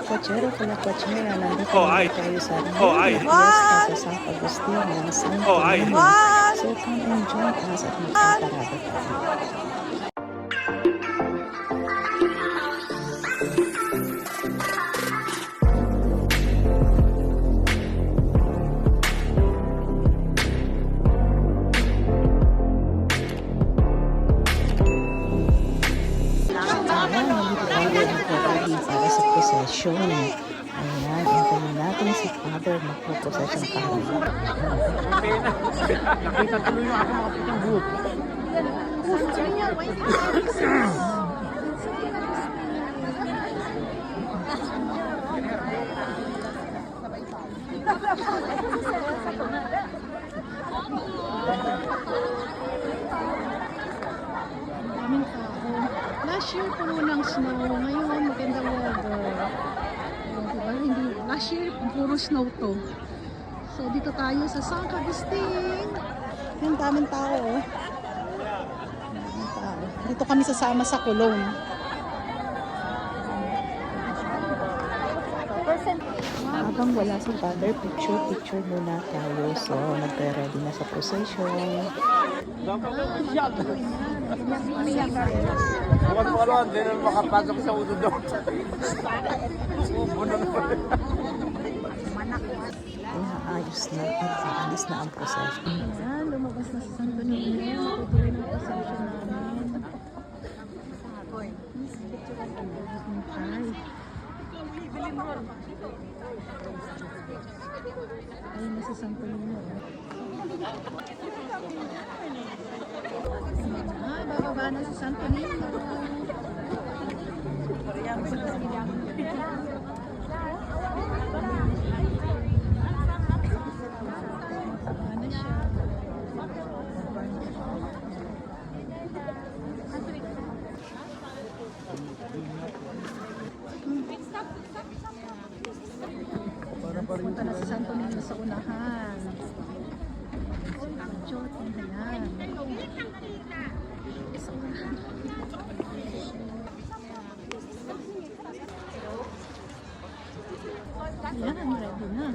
kalakwachero, kalakwachera, nandito naman tayo sa Rio Fiesta sa San Agustin ng Santo Niño. So come and join us at magpaparada tayo. Para sa prosesyon. Ayan, hintayin natin si Father magpo-prosesyon kami. Nakita tuloy yung aking mga putang buhok. Last year puno ng snow, ngayon magandang weather. Diba? Hindi, last year puro snow to. So dito tayo sa San Agustin. Yung daming tao. Daming tao. Dito kami sasama sa Colon. Habang wala si Father, picture muna tayo. So, nagre-ready na sa procession. Bukan mo ano, hindi na makapasok sa ulo doon. Ayos na at aalis na ang procession. Ayan, lumabas na sa Santo Niño. Matutuloy na ang procession namin. Ayun na sa Santo Niño. Bababa na sa Santo Niño. Bababa na siya. Punta na sa Santo Niño sa unahan. Jot, ayan. Ayan, ready na.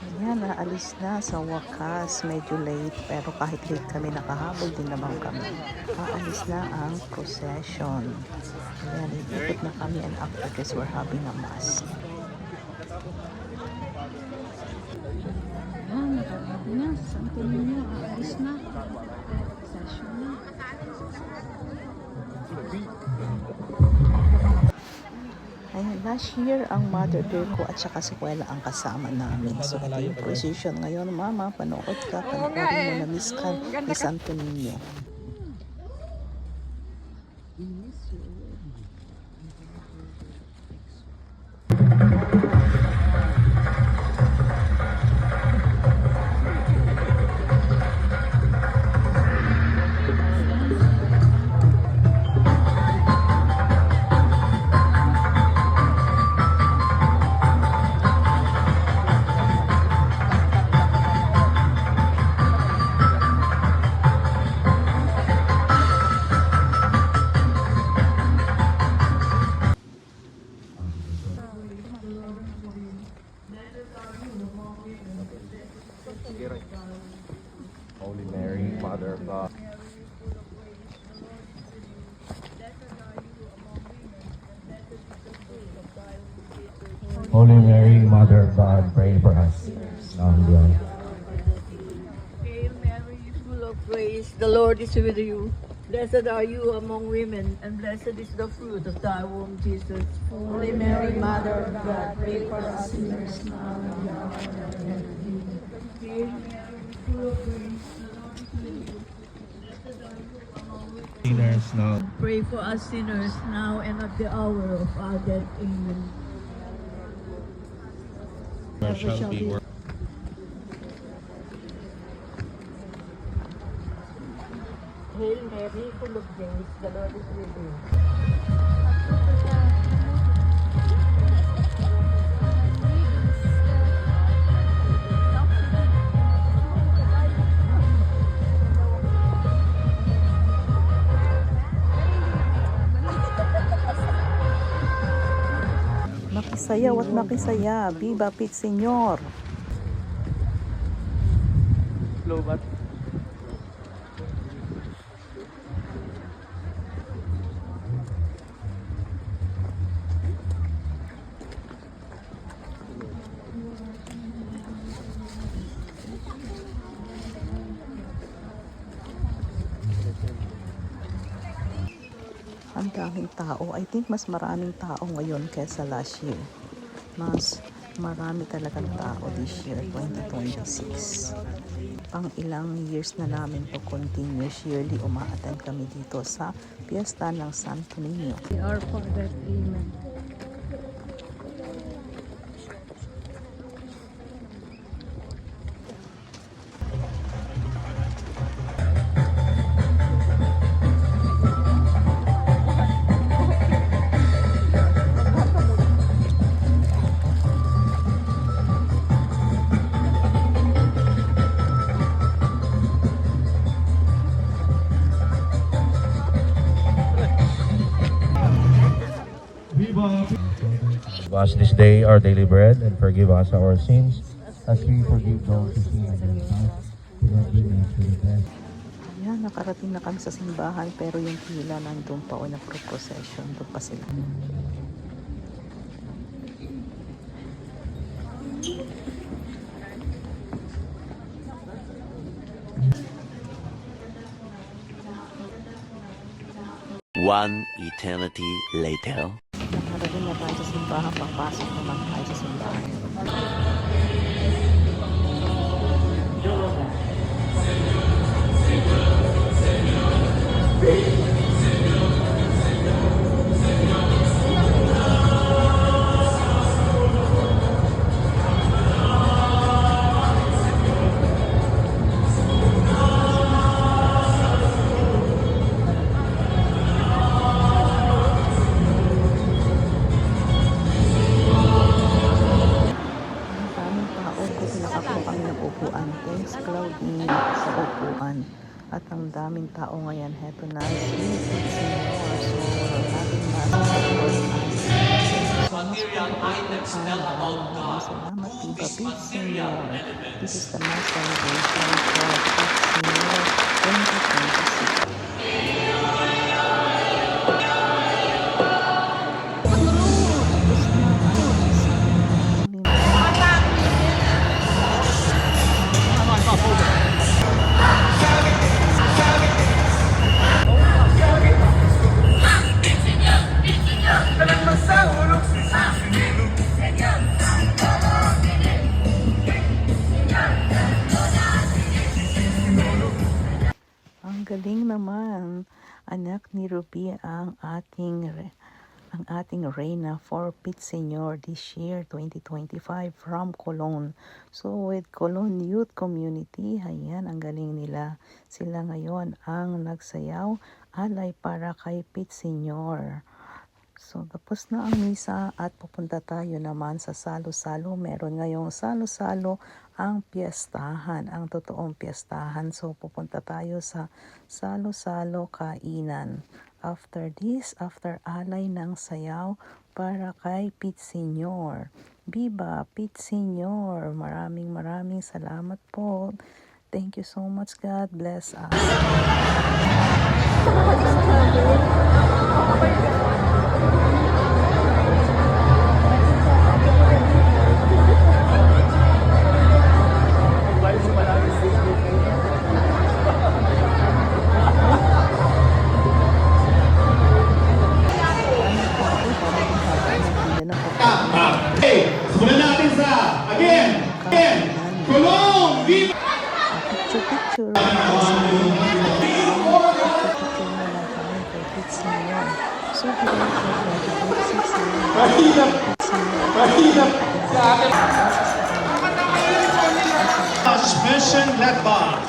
Ayan, naalis na sa wakas. Medyo late, pero kahit late kami, nakahabol din naman kami. Aalis na ang procession. Ayan, ikot na kami and after this, we're having a mass. Ayan, ready na. Santo Niño, aalis na. Procession na. Ayun, last year, ang mother bear ko at saka si Kuela ang kasama namin. So, ito yung position ngayon. Mama, panood ka. Panoorin mo na Miss Can ni Santo Niño. Holy Mary, Mother of God. Holy Mary, Mother of God, pray for us. Amen. Hail Mary, full of grace, the Lord is with you. Blessed are you among women, and blessed is the fruit of thy womb, Jesus. Holy Mary, Mother of God, pray for us sinners now and at the hour of our death. Hail Mary, full of grace, the Lord is with you. Blessed are you among women. Sinners now. Pray for us sinners now and at the hour of our death. Amen. Where shall be work. Hail Mary, full of grace, the Lord is with you. Masayaw at makisaya. Viva Pit Senyor! Ang daming tao. I think mas maraming tao ngayon kaysa last year. Mas marami talagang tao this year, 2026. Pang ilang years na namin to continuous yearly umaattend kami dito sa Fiesta ng Santo Niño. We are for that. Amen. Give us this day our daily bread, and forgive us our sins, as we forgive those who sin against us. Do not lead us to the test. Ayan, nakarating na kami sa simbahan pero yung pila nandun pa o na procession. Doon pa sila. One eternity later. Nakarating na tayo sa simbahan. Papasok naman tayo sa simbahan. Ang daming tao kasi nakapo kami ng upuan. Thanks Claudine sa upuan. At ang daming tao ngayon. Heto na si Pit Senyor. So, having mass support us. Material items tell about God. Salamat Who Viva is Pit material Senyor. elements? This is the mass celebration for Pit Senyor 2026. Ang galing naman, anak ni Ruby ang ating reyna for Pit Senyor this year 2025 from Colon. So with Colon Youth Community, ayan ang galing nila. Sila ngayon ang nagsayaw alay para kay Pit Senyor. So, tapos na ang misa at pupunta tayo naman sa salo-salo. Meron ngayong salo-salo ang piyestahan, ang totoong piyestahan. So, pupunta tayo sa salo-salo kainan. After this, after alay ng sayaw para kay Pit Senyor. Viva Pit Senyor! Maraming salamat po. Thank you so much. God bless us. Hey, simulan natin sa, again, Colon, Viva! Picture na lang kami kay Pit Senyor. So, Mahirap sa ating suspension led by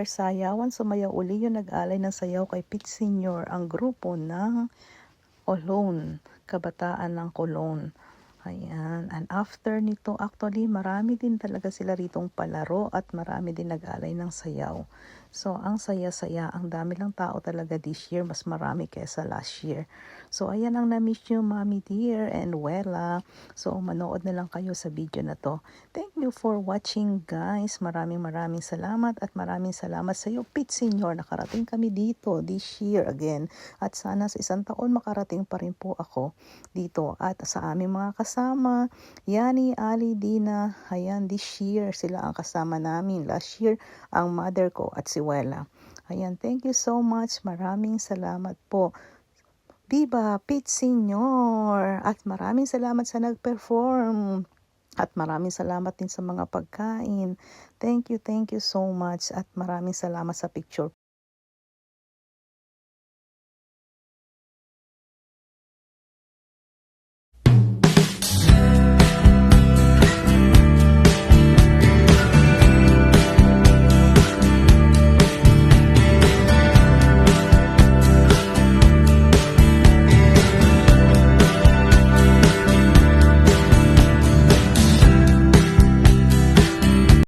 after sayawan, sumayaw uli yung nag-alay ng sayaw kay Pete Sr., ang grupo ng Olon, Kabataan ng Colon. Ayan. And after nito, actually, marami din talaga sila ritong palaro at marami din nag-alay ng sayaw. So, ang saya-saya, ang dami lang tao talaga this year, mas marami kesa last year. So, ayan ang na-miss nyo, Mommy Dear and Wella. So, manood na lang kayo sa video na to. Thank you for watching, guys. Maraming salamat at maraming salamat sa iyo, Pete Sr. Nakarating kami dito this year again. At sana sa isang taon makarating pa rin po ako dito. At sa aming mga kasama, Yani, Ali, Dina, ayan, this year sila ang kasama namin. Last year, ang mother ko at si Wella. Ayan, thank you so much. Maraming salamat po. Viva Pete Sr. At maraming salamat sa nag-perform. At maraming salamat din sa mga pagkain. Thank you so much. At maraming salamat sa picture